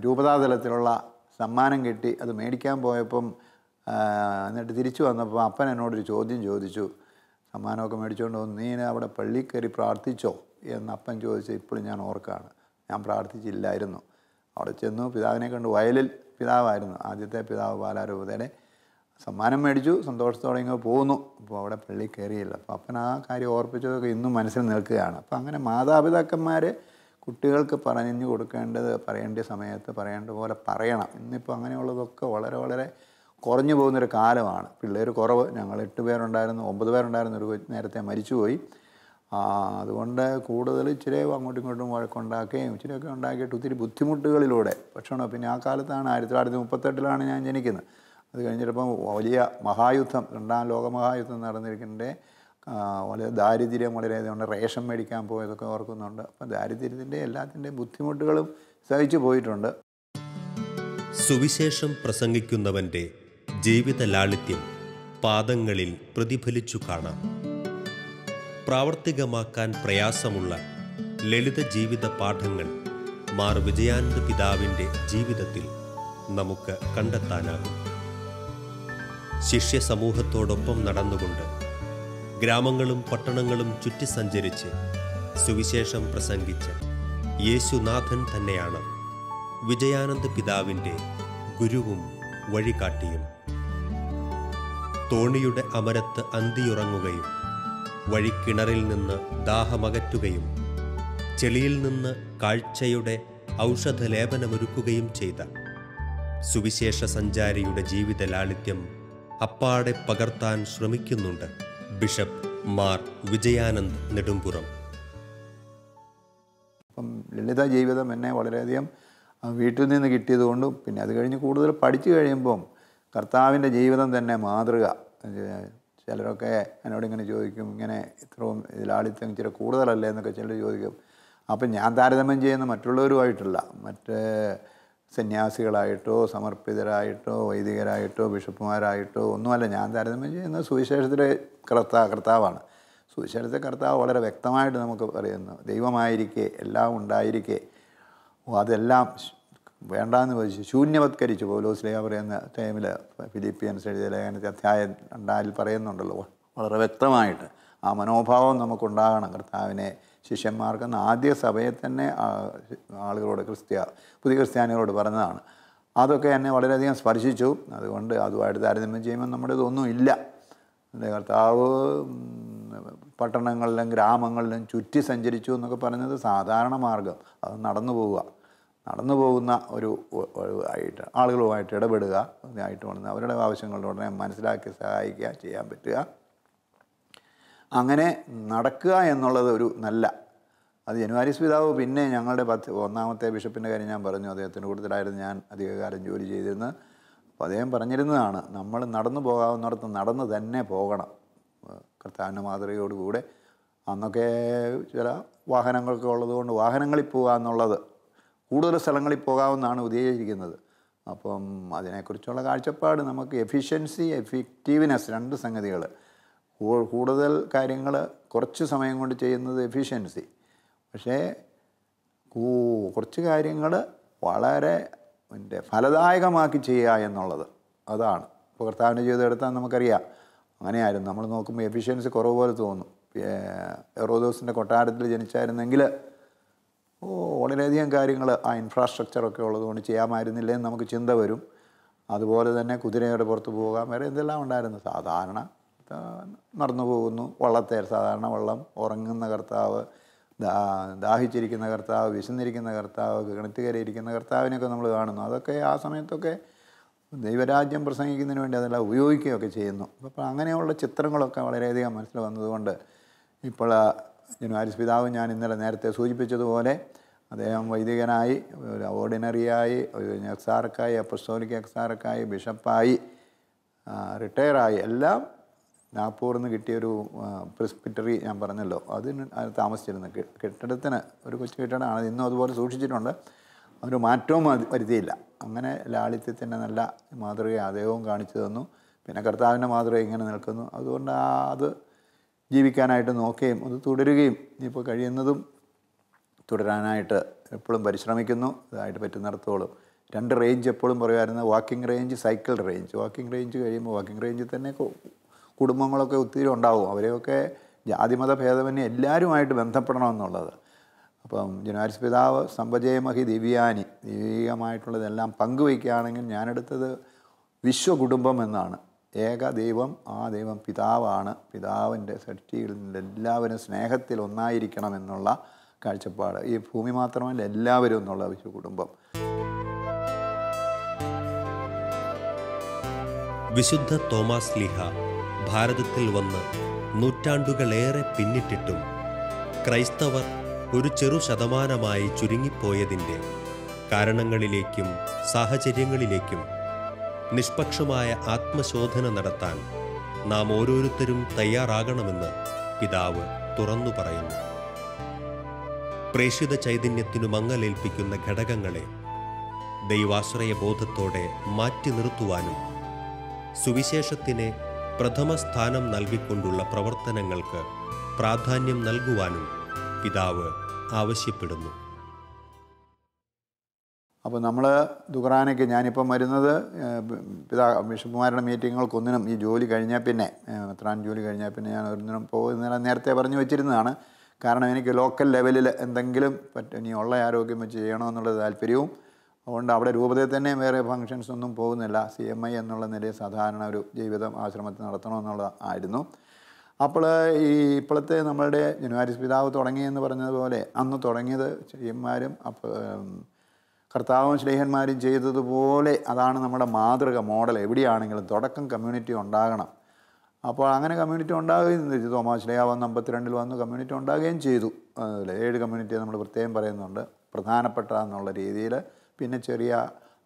രൂപതാതലത്തിലുള്ള സമ്മാനം കിട്ടി. അത് മേടിക്കാൻ പോയപ്പം എന്നിട്ട് തിരിച്ചു വന്നപ്പോൾ അപ്പൻ എന്നോടൊരു ചോദ്യം ചോദിച്ചു. സമ്മാനമൊക്കെ മേടിച്ചുകൊണ്ട് വന്നു, നീ അവിടെ പള്ളിയിൽ കയറി പ്രാർത്ഥിച്ചോ എന്ന് അപ്പൻ ചോദിച്ചു. ഇപ്പോഴും ഞാൻ ഓർക്കുകയാണ്. ഞാൻ പ്രാർത്ഥിച്ചില്ലായിരുന്നു. അവിടെ ചെന്നു, പിതാവിനെ കണ്ട്. വയലിൽ പിതാവായിരുന്നു, ആദ്യത്തെ പിതാവ് പാലാരൂപതയുടെ. സമ്മാനം മേടിച്ചു, സന്തോഷത്തോടെ ഇങ്ങ് പോകുന്നു. അപ്പോൾ അവിടെ പള്ളിയിൽ കയറിയില്ല. അപ്പോൾ അപ്പൻ ആ കാര്യം ഓർപ്പിച്ചതൊക്കെ ഇന്നും മനസ്സിൽ നിൽക്കുകയാണ്. അപ്പോൾ അങ്ങനെ മാതാപിതാക്കന്മാർ കുട്ടികൾക്ക് പറഞ്ഞു കൊടുക്കേണ്ടത് പറയേണ്ട സമയത്ത് പറയേണ്ട പോലെ പറയണം. ഇന്നിപ്പോൾ അങ്ങനെയുള്ളതൊക്കെ വളരെ വളരെ കുറഞ്ഞു പോകുന്നൊരു കാലമാണ്. പിള്ളേർ കുറവ്. ഞങ്ങൾ 8 പേരുണ്ടായിരുന്നു, 9 പേരുണ്ടായിരുന്നു. ഒരു നേരത്തെ മരിച്ചുപോയി. അതുകൊണ്ട് കൂടുതൽ ഇച്ചിരി അങ്ങോട്ടും ഇങ്ങോട്ടും വഴക്കുണ്ടാക്കുകയും ഇച്ചിരിയൊക്കെ ഉണ്ടാക്കിയിട്ട് ഒത്തിരി ബുദ്ധിമുട്ടുകളിലൂടെ ഭക്ഷണം. പിന്നെ ആ കാലത്താണ് 1938 ഞാൻ ജനിക്കുന്നത്. അത് കഴിഞ്ഞിട്ടിപ്പം വലിയ മഹായുദ്ധം, 2ാം ലോകമഹായുദ്ധം നടന്നിരിക്കുന്നതിൻ്റെ വളരെ ദാരിദ്ര്യം വളരെയധികം. റേഷൻ മേടിക്കാൻ പോയതൊക്കെ ഓർക്കുന്നുണ്ട്. അപ്പം ദാരിദ്ര്യത്തിൻ്റെ എല്ലാത്തിൻ്റെ ബുദ്ധിമുട്ടുകളും സഹിച്ചു പോയിട്ടുണ്ട്. സുവിശേഷം പ്രസംഗിക്കുന്നവൻ്റെ ജീവിത ലാളിത്യം പാദങ്ങളിൽ പ്രതിഫലിച്ചു കാണാം. പ്രാവർത്തികമാക്കാൻ പ്രയാസമുള്ള ലളിത ജീവിത പാഠങ്ങൾ മാർ വിജയാനന്ദ പിതാവിൻ്റെ ജീവിതത്തിൽ നമുക്ക് കണ്ടെത്താനാകും. ശിഷ്യ സമൂഹത്തോടൊപ്പം നടന്നുകൊണ്ട് ഗ്രാമങ്ങളും പട്ടണങ്ങളും ചുറ്റി സഞ്ചരിച്ച് സുവിശേഷം പ്രസംഗിച്ച യേശുനാഥൻ തന്നെയാണ് വിജയാനന്ദ പിതാവിൻ്റെ ഗുരുവും വഴികാട്ടിയും. തോണിയുടെ അമരത്ത് അന്തിയുറങ്ങുകയും വഴിക്കിണറിൽ നിന്ന് ദാഹമകറ്റുകയും ചെളിയിൽ നിന്ന് കാഴ്ചയുടെ ഔഷധലേപനമൊരുക്കുകയും ചെയ്ത സുവിശേഷ സഞ്ചാരിയുടെ ജീവിത ലാളിത്യം അപ്പാടെ പകർത്താൻ ശ്രമിക്കുന്നുണ്ട് ബിഷപ്പ് മാർ വിജയാനന്ദ് നെടുമ്പുറം. അപ്പം ലളിത ജീവിതം എന്നെ വളരെയധികം വീട്ടിൽ നിന്ന് കിട്ടിയതുകൊണ്ടും പിന്നെ അത് കഴിഞ്ഞ് കൂടുതൽ പഠിച്ചു കഴിയുമ്പം കർത്താവിൻ്റെ ജീവിതം തന്നെ മാതൃക. ചിലരൊക്കെ എന്നോടിങ്ങനെ ചോദിക്കും, ഇങ്ങനെ ഇത്രയും ലാളിത്യം ഇച്ചിരി കൂടുതലല്ലേ എന്നൊക്കെ ചിലർ ചോദിക്കും. അപ്പം ഞാൻ താരതമ്യം ചെയ്യുന്ന മറ്റുള്ളവരുമായിട്ടല്ല, മറ്റ് സന്യാസികളായിട്ടോ സമർപ്പിതരായിട്ടോ വൈദികരായിട്ടോ ബിഷപ്പുമാരായിട്ടോ ഒന്നുമല്ല. ഞാൻ താരതമ്യം ചെയ്യുന്നത് സുവിശേഷത്തിലെ കർത്താവാണ്. സുവിശേഷത്തെ കർത്താവ് വളരെ വ്യക്തമായിട്ട് നമുക്ക് പറയുന്നു. ദൈവമായിരിക്കെ എല്ലാം ഉണ്ടായിരിക്കെ അതെല്ലാം വേണ്ടാന്ന് വെച്ച് ശൂന്യവത്കരിച്ചു. പൗലോസ്ലീഹ പറയുന്ന ടൈമിൽ ഫിലിപ്പിയൻസ് എഴുതിയ ലേഖനത്തിൽ അധ്യായം 2 പറയുന്നുണ്ടല്ലോ വളരെ വ്യക്തമായിട്ട്. ആ മനോഭാവം നമുക്കുണ്ടാകണം. കർത്താവിനെ ശിഷ്യന്മാർക്കെന്ന് ആദ്യ സഭയെ തന്നെ ആളുകളോട് പുതിയ ക്രിസ്ത്യാനികളോട് പറഞ്ഞതാണ്. അതൊക്കെ എന്നെ വളരെയധികം സ്പർശിച്ചു. അതുകൊണ്ട് അതുമായിട്ട് താരതമ്യം ചെയ്യുമ്പോൾ നമ്മുടെ ഇതൊന്നും ഇല്ല. കർത്താവ് പട്ടണങ്ങളിലും ഗ്രാമങ്ങളിലും ചുറ്റി സഞ്ചരിച്ചു എന്നൊക്കെ പറയുന്നത് സാധാരണ മാർഗം. അത് നടന്നു പോകുന്ന ഒരു ആയിട്ട് ആളുകളുമായിട്ട് ഇടപെടുക, ആയിട്ട് വന്ന് അവരുടെ ആവശ്യങ്ങളുടെ ഉടനെ മനസ്സിലാക്കി സഹായിക്കുക, ചെയ്യാൻ പറ്റുക, അങ്ങനെ നടക്കുക എന്നുള്ളത് ഒരു നല്ല. അത് ജനുവാരിസ് പിതാവ് പിന്നെ ഞങ്ങളുടെ 1ാമത്തെ ബിഷപ്പിൻ്റെ കാര്യം ഞാൻ പറഞ്ഞു. അദ്ദേഹത്തിൻ്റെ കൂട്ടത്തിലായിരുന്നു ഞാൻ അധികകാലം ജോലി ചെയ്തിരുന്നത്. അപ്പോൾ അദ്ദേഹം പറഞ്ഞിരുന്നതാണ്, നമ്മൾ നടന്നു പോകാവുന്നിടത്ത് നടന്ന് തന്നെ പോകണം കർത്താവിൻ്റെ മാതൃകയോടുകൂടെ. അന്നൊക്കെ ചില വാഹനങ്ങളൊക്കെ ഉള്ളതുകൊണ്ട് വാഹനങ്ങളിൽ പോകുക എന്നുള്ളത് കൂടുതൽ സ്ഥലങ്ങളിൽ പോകാമെന്നാണ് ഉദ്ദേശിക്കുന്നത്. അപ്പം അതിനെക്കുറിച്ചുള്ള കാഴ്ചപ്പാട് നമുക്ക് എഫിഷ്യൻസി, എഫക്റ്റീവ്നെസ് 2 സംഗതികൾ. കൂടുതൽ കാര്യങ്ങൾ കുറച്ച് സമയം കൊണ്ട് ചെയ്യുന്നത് എഫിഷ്യൻസി. പക്ഷേ കുറച്ച് കാര്യങ്ങൾ വളരെ ഫലദായകമാക്കി ചെയ്യുക എന്നുള്ളത് അതാണ്. ഇപ്പോൾ കർത്താവിൻ്റെ ജീവിതം എടുത്താൽ നമുക്കറിയാം അങ്ങനെയായിരുന്നു. നമ്മൾ നോക്കുമ്പോൾ എഫിഷ്യൻസി കുറവ് പോലെ തോന്നും. ഹെറോദോസിൻ്റെ കൊട്ടാരത്തിൽ ജനിച്ചായിരുന്നെങ്കിൽ വളരെയധികം കാര്യങ്ങൾ ആ ഇൻഫ്രാസ്ട്രക്ചറൊക്കെ ഉള്ളതുകൊണ്ട് ചെയ്യാമായിരുന്നില്ലേ എന്ന് നമുക്ക് ചിന്ത വരും. അതുപോലെ തന്നെ കുതിരയുടെ പുറത്ത് പോകാൻ വേറെ എന്തെല്ലാം ഉണ്ടായിരുന്നു. സാധാരണ നടന്നു പോകുന്നു, സാധാരണ വെള്ളം, ഉറങ്ങുന്ന കർത്താവ്, ദാഹിച്ചിരിക്കുന്ന കർത്താവ്, വിശന്നിരിക്കുന്ന കർത്താവ്, കിണറ്റുകരയിരിക്കുന്ന കർത്താവിനെയൊക്കെ നമ്മൾ കാണുന്നു. അതൊക്കെ ആ സമയത്തൊക്കെ ദൈവരാജ്യം പ്രസംഗിക്കുന്നതിന് വേണ്ടി അതെല്ലാം ഉപയോഗിക്കുകയൊക്കെ ചെയ്യുന്നു. അപ്പോൾ അങ്ങനെയുള്ള ചിത്രങ്ങളൊക്കെ വളരെയധികം മനസ്സിൽ വന്നതുകൊണ്ട് ഇപ്പോൾ ജനുവാരിസ് പിതാവ് ഞാൻ ഇന്നലെ നേരത്തെ സൂചിപ്പിച്ചതുപോലെ അദ്ദേഹം വൈദികനായി, ഒരു ഓർഡിനറിയായി, ഒരു എക്സാർക്കായി, അപ്പസ്തോലിക് എക്സാർക്കായി, ബിഷപ്പായി, റിട്ടയറായി, എല്ലാം നാഗ്പൂരിൽ നിന്ന് കിട്ടിയൊരു പ്രിസ്പിറ്ററി ഞാൻ പറഞ്ഞല്ലോ, അതിന് താമസിച്ചിരുന്നു. കെട്ടിടത്തിന് ഒരു കൊച്ചു കെട്ടിടമാണ്, ഇന്നും അതുപോലെ സൂക്ഷിച്ചിട്ടുണ്ട്. ഒരു മാറ്റവും വരുത്തിയില്ല. അങ്ങനെ ലാളിത്യത്തിൻ്റെ നല്ല മാതൃക അദ്ദേഹവും കാണിച്ചു തന്നു. പിന്നെ കർത്താവിൻ്റെ മാതൃക ഇങ്ങനെ നിൽക്കുന്നു. അതുകൊണ്ട് അത് ജീവിക്കാനായിട്ട് നോക്കുകയും അത് തുടരുകയും ഇപ്പോൾ കഴിയുന്നതും തുടരാനായിട്ട് എപ്പോഴും പരിശ്രമിക്കുന്നു. ഇതായിട്ട് പറ്റുന്നിടത്തോളം 2 റേഞ്ച് എപ്പോഴും പറയുമായിരുന്നു, walking range, cycle range. Walking range കഴിയുമ്പോൾ വാക്കിംഗ് റേഞ്ചിൽ തന്നെ കുടുംബങ്ങളൊക്കെ ഒത്തിരി ഉണ്ടാവും. അവരെയൊക്കെ ജാതിമത ഭേദമന്യേ എല്ലാവരുമായിട്ട് ബന്ധപ്പെടണമെന്നുള്ളത്. അപ്പം ജനുവാരിസ് പിതാവ് സമ്പജയമഹി ദിവ്യാനി, ദൈവികമായിട്ടുള്ളതെല്ലാം പങ്കുവയ്ക്കുകയാണെങ്കിൽ ഞാനെടുത്തത് വിശ്വകുടുംബം എന്നാണ്. ഏക ദൈവം, ആ ദൈവം പിതാവാണ്. പിതാവിൻ്റെ സൃഷ്ടികളിൽ എല്ലാവരും സ്നേഹത്തിൽ ഒന്നായിരിക്കണം എന്നുള്ള കാഴ്ചപ്പാട്. ഈ ഭൂമി മാത്രമല്ല, എല്ലാവരും എന്നുള്ള വിശ്വകുടുംബം. വിശുദ്ധ തോമാസ് ലീഹ ഭാരതത്തിൽ വന്ന് നൂറ്റാണ്ടുകളേറെ പിന്നിട്ടിട്ടും ക്രൈസ്തവർ ഒരു ചെറു ശതമാനമായി ചുരുങ്ങിപ്പോയതിൻ്റെ കാരണങ്ങളിലേക്കും സാഹചര്യങ്ങളിലേക്കും നിഷ്പക്ഷമായ ആത്മശോധന നടത്താൻ നാം ഓരോരുത്തരും തയ്യാറാകണമെന്ന് പിതാവ് തുറന്നു പറയുന്നു. പ്രേഷിത ചൈതന്യത്തിനു മങ്ങലേൽപ്പിക്കുന്ന ഘടകങ്ങളെ ദൈവാശ്രയ ബോധത്തോടെ മാറ്റി നിർത്തുവാനും സുവിശേഷത്തിന് പ്രഥമ സ്ഥാനം നൽകിക്കൊണ്ടുള്ള പ്രവർത്തനങ്ങൾക്ക് പ്രാധാന്യം നൽകുവാനും പിതാവ് ആവശ്യപ്പെടുന്നു. അപ്പോൾ നമ്മൾ ദുഖറാനയ്ക്ക് ഞാനിപ്പം വരുന്നത് ബിഷപ്പുമാരുടെ മീറ്റിങ്ങുകൾക്കൊന്നിനും ഈ ജോലി കഴിഞ്ഞാൽ പിന്നെ മെത്രാൻ ജോലി കഴിഞ്ഞാൽ പിന്നെ ഞാൻ ഒന്നിനും പോകുന്ന നേരത്തെ പറഞ്ഞു വെച്ചിരുന്നതാണ്. കാരണം എനിക്ക് ലോക്കൽ ലെവലിൽ എന്തെങ്കിലും ഇനി ഉള്ള ആരോഗ്യം വെച്ച് ചെയ്യണമെന്നുള്ള താല്പര്യവും അതുകൊണ്ട് അവിടെ രൂപതയിൽ തന്നെ വേറെ ഫങ്ഷൻസ് ഒന്നും പോകുന്നില്ല. CMI എന്നുള്ള നിലയിൽ സാധാരണ ഒരു ജീവിതം ആശ്രമത്തിൽ നടത്തണമെന്നുള്ള ആയിരുന്നു. അപ്പോൾ ഈ ഇപ്പോഴത്തെ നമ്മളുടെ ജനുവാരിസ് പിതാവ് തുടങ്ങിയെന്ന് പറഞ്ഞതുപോലെ അന്ന് തുടങ്ങിയത് ശ്രീയന്മാരും കർത്താവും ശ്ലീഹന്മാരും ചെയ്തതുപോലെ അതാണ് നമ്മുടെ മാതൃക മോഡൽ. എവിടെയാണെങ്കിലും തുടക്കം കമ്മ്യൂണിറ്റി ഉണ്ടാകണം. അപ്പോൾ അങ്ങനെ കമ്മ്യൂണിറ്റി ഉണ്ടാകുകയും ചെയ്തു. തോമാസ് ശ്ലീഹ വന്ന് 52 വന്ന് കമ്മ്യൂണിറ്റി ഉണ്ടാകുകയും ചെയ്തു. അതുപോലെ 7 കമ്മ്യൂണിറ്റി നമ്മൾ പ്രത്യേകം പറയുന്നുണ്ട് പ്രധാനപ്പെട്ട എന്നുള്ള രീതിയിൽ. പിന്നെ ചെറിയ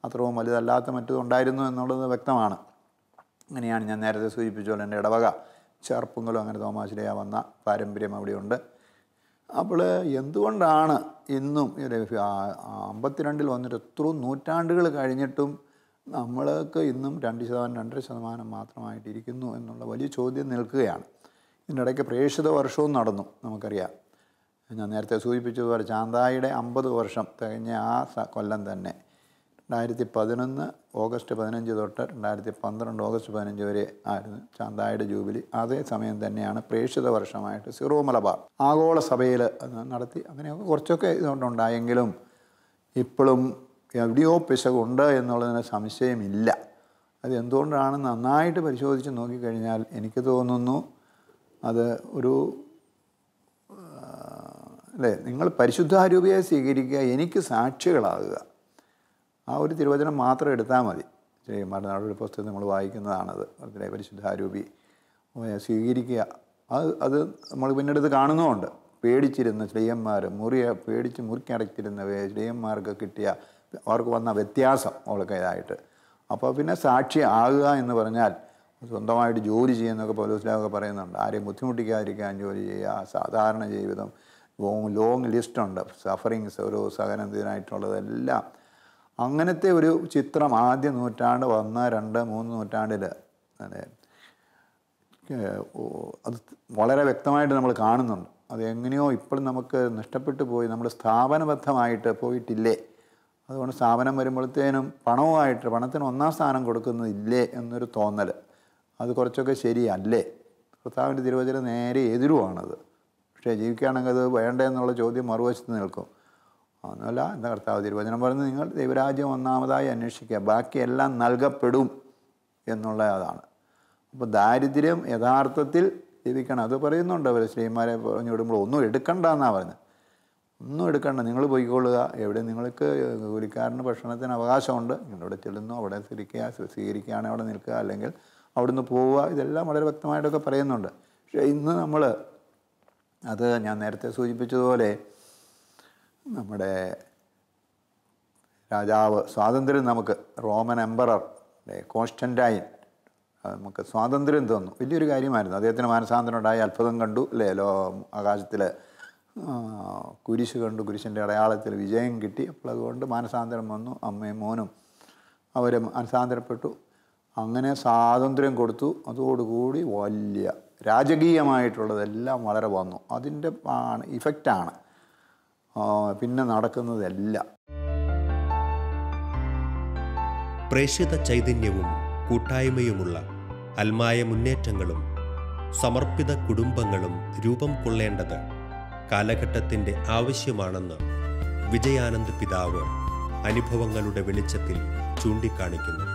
അത്രയും വലുതല്ലാത്ത മറ്റതും ഉണ്ടായിരുന്നു എന്നുള്ളത് വ്യക്തമാണ്. അങ്ങനെയാണ് ഞാൻ നേരത്തെ സൂചിപ്പിച്ച പോലെ എൻ്റെ ഇടവക ചേർപ്പുങ്കലും അങ്ങനെ തോമാസ് ശ്ലീഹ വന്ന പാരമ്പര്യം അവിടെയുണ്ട്. അപ്പോൾ എന്തുകൊണ്ടാണ് ഇന്നും 52 വന്നിട്ട് എത്രയും നൂറ്റാണ്ടുകൾ കഴിഞ്ഞിട്ടും നമ്മൾക്ക് ഇന്നും 2% മാത്രമായിട്ടിരിക്കുന്നു എന്നുള്ള വലിയ ചോദ്യം നിൽക്കുകയാണ്. ഇതിനിടയ്ക്ക് പ്രേക്ഷിത വർഷവും നടന്നു. നമുക്കറിയാം, ഞാൻ നേരത്തെ സൂചിപ്പിച്ചതുപോലെ ചാന്തായുടെ 50 വർഷം തികഞ്ഞ ആ കൊല്ലം തന്നെ 2011 ഓഗസ്റ്റ് 15 തൊട്ട് 2012 ഓഗസ്റ്റ് 15 വരെ ആയിരുന്നു ചാന്തായുടെ ജൂബിലി. അതേ സമയം തന്നെയാണ് പ്രേക്ഷിത വർഷമായിട്ട് സിറോ മലബാർ ആഗോള സഭയിൽ നടത്തി. അങ്ങനെയൊക്കെ കുറച്ചൊക്കെ ഇതുകൊണ്ടുണ്ടായെങ്കിലും ഇപ്പോഴും എവിടെയോ പിശകുണ്ട് എന്നുള്ളതിന് സംശയമില്ല. അത് എന്തുകൊണ്ടാണ് നന്നായിട്ട് പരിശോധിച്ച് നോക്കിക്കഴിഞ്ഞാൽ എനിക്ക് തോന്നുന്നു അത് ഒരു അല്ലേ, നിങ്ങൾ പരിശുദ്ധാരൂപിയെ സ്വീകരിക്കുക, എനിക്ക് സാക്ഷികളാകുക. ആ ഒരു തിരുവചനം മാത്രം എടുത്താൽ മതി. ശ്രീമാരുടെ നാടൊരു പുസ്തകം നമ്മൾ വായിക്കുന്നതാണത്. അതിലെ പരിശുദ്ധാരൂപി സ്വീകരിക്കുക. അത് നമ്മൾ പിന്നീട് ഇത് കാണുന്നുമുണ്ട്. പേടിച്ചിരുന്ന ശ്രീയന്മാർ പേടിച്ച് മുറിക്കടച്ചിരുന്ന ശ്രീയന്മാർക്ക് കിട്ടിയ അവർക്ക് വന്ന വ്യത്യാസം അവൾക്ക് ഇതായിട്ട്. അപ്പോൾ പിന്നെ സാക്ഷി ആകുക എന്ന് പറഞ്ഞാൽ സ്വന്തമായിട്ട് ജോലി ചെയ്യുന്നതൊക്കെ പൗലോസ്ലീഹ പറയുന്നുണ്ട്. ആരെയും ബുദ്ധിമുട്ടിക്കാതിരിക്കാൻ ജോലി ചെയ്യുക, സാധാരണ ജീവിതം, ലോങ് ലിസ്റ്റുണ്ട് സഫറിങ്സ്, ഓരോ സഹനത്തിനായിട്ടുള്ളതെല്ലാം. അങ്ങനത്തെ ഒരു ചിത്രം ആദ്യ നൂറ്റാണ്ട് 1, 2, 3 നൂറ്റാണ്ടിൽ അതെ അത് വളരെ വ്യക്തമായിട്ട് നമ്മൾ കാണുന്നുണ്ട്. അത് എങ്ങനെയോ ഇപ്പോഴും നമുക്ക് നഷ്ടപ്പെട്ടു പോയി. നമ്മൾ സ്ഥാപനബദ്ധമായിട്ട് പോയിട്ടില്ലേ. അതുകൊണ്ട് സ്ഥാപനം വരുമ്പോഴത്തേനും പണത്തിന് 1ാം സ്ഥാനം കൊടുക്കുന്നില്ലേ എന്നൊരു തോന്നൽ, അത് കുറച്ചൊക്കെ ശരിയല്ലേ. കർത്താവിൻ്റെ തിരുവചനം നേരെ എതിരുവാണത്. പക്ഷേ ജീവിക്കുകയാണെങ്കിൽ അത് വേണ്ടെന്നുള്ള ചോദ്യം മറുവശത്ത് നിൽക്കും. ഒന്നുമല്ല, എന്താ കർത്താവ് തിരുവചനം പറഞ്ഞ് നിങ്ങൾ ദൈവരാജ്യം ഒന്നാമതായി അന്വേഷിക്കുക, ബാക്കിയെല്ലാം നൽകപ്പെടും എന്നുള്ള അതാണ്. അപ്പോൾ ദാരിദ്ര്യം യഥാർത്ഥത്തിൽ ജീവിക്കണം. അത് പറയുന്നുണ്ട് അവർ ശ്രീമാരെ പറഞ്ഞു വിടുമ്പോൾ ഒന്നും എടുക്കണ്ട എന്നാണ് പറഞ്ഞത്. ഒന്നും എടുക്കണ്ട, നിങ്ങൾ പോയിക്കൊള്ളുക. എവിടെ നിങ്ങൾക്ക് കൂലിക്കാരന് ഭക്ഷണത്തിന് അവകാശമുണ്ട്, നിങ്ങളിവിടെ ചെല്ലുന്നു, അവിടെ സ്വീകരിക്കുകയാണെങ്കിൽ അവിടെ നിൽക്കുക, അല്ലെങ്കിൽ അവിടുന്ന് പോവുക. ഇതെല്ലാം വളരെ വ്യക്തമായിട്ടൊക്കെ പറയുന്നുണ്ട്. പക്ഷേ ഇന്ന് നമ്മൾ അത് ഞാൻ നേരത്തെ സൂചിപ്പിച്ചതുപോലെ നമ്മുടെ രാജാവ് സ്വാതന്ത്ര്യം നമുക്ക് റോമൻ എംപറർ കോൺസ്റ്റന്റൈൻ നമുക്ക് സ്വാതന്ത്ര്യം തന്നു. വലിയൊരു കാര്യമായിരുന്നു. അദ്ദേഹത്തിന് മാനസാന്തരം ഉണ്ടായി, അത്ഭുതം കണ്ടു അല്ലേ, ആകാശത്തിൽ കുരിശ് കണ്ടു, കുരിശിൻ്റെ അടയാളത്തിൽ വിജയം കിട്ടി. അപ്പോൾ അതുകൊണ്ട് മാനസാന്തരം വന്നു. അമ്മയും മോനും അവർ മാനസാന്തരപ്പെട്ടു. അങ്ങനെ സ്വാതന്ത്ര്യം കൊടുത്തു. അതോടുകൂടി വലിയ രാജകീയമായിട്ടുള്ളതെല്ലാം വളരെ വന്നു. അതിൻ്റെ ഇഫക്റ്റാണ് പിന്നെ നടക്കുന്നതെല്ലാം. പ്രേക്ഷിത ചൈതന്യവും കൂട്ടായ്മയുമുള്ള അൽമായ മുന്നേറ്റങ്ങളും സമർപ്പിത കുടുംബങ്ങളും രൂപം കൊള്ളേണ്ടത് കാലഘട്ടത്തിൻ്റെ ആവശ്യമാണെന്ന് വിജയാനന്ദ് പിതാവ് അനുഭവങ്ങളുടെ വെളിച്ചത്തിൽ ചൂണ്ടിക്കാണിക്കുന്നു.